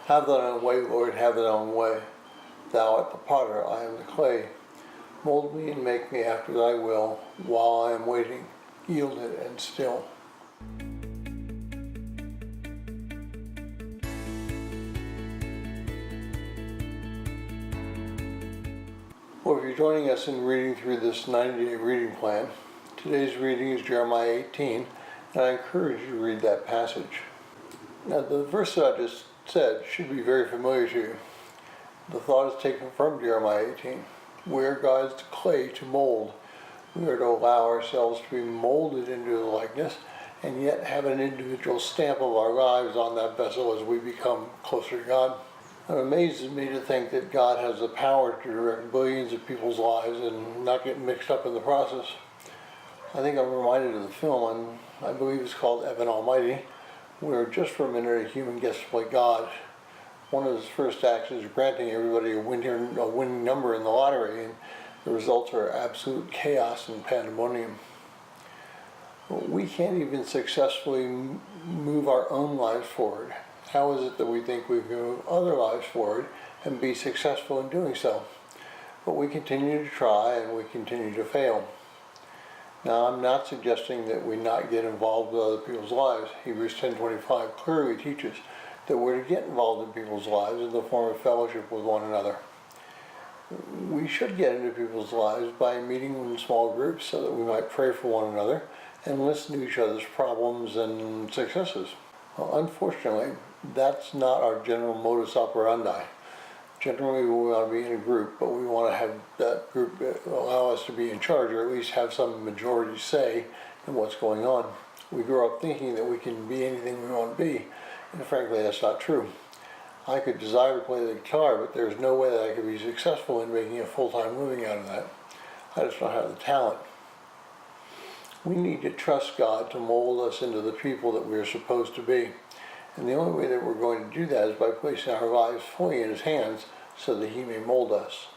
Have thine own way, Lord, have thine own way. Thou art the potter, I am the clay. Mold me and make me after thy will, while I am waiting, yielded and still. Well, if you're joining us in reading through this 90-day reading plan, today's reading is Jeremiah 18, and I encourage you to read that passage. Now, the verse that I just said should be very familiar to you. The thought is taken from Jeremiah 18. We are God's clay to mold. We are to allow ourselves to be molded into the likeness, and yet have an individual stamp of our lives on that vessel as we become closer to God. It amazes me to think that God has the power to direct billions of people's lives and not get mixed up in the process. I think I'm reminded of the film, and I believe it's called Evan Almighty, where just for a minute a human gets to play God. One of his first acts is granting everybody a winning number in the lottery, and the results are absolute chaos and pandemonium. We can't even successfully move our own lives forward. How is it that we think we can move other lives forward and be successful in doing so? But we continue to try and we continue to fail. Now, I'm not suggesting that we not get involved with other people's lives. Hebrews 10:25 clearly teaches that we're to get involved in people's lives in the form of fellowship with one another. We should get into people's lives by meeting in small groups so that we might pray for one another and listen to each other's problems and successes. Well, unfortunately, that's not our general modus operandi. Generally, we want to be in a group, but we want to have that group allow us to be in charge, or at least have some majority say in what's going on. We grow up thinking that we can be anything we want to be, and frankly, that's not true. I could desire to play the guitar, but there's no way that I could be successful in making a full-time living out of that. I just don't have the talent. We need to trust God to mold us into the people that we're supposed to be. And the only way that we're going to do that is by placing our lives fully in His hands so that He may mold us.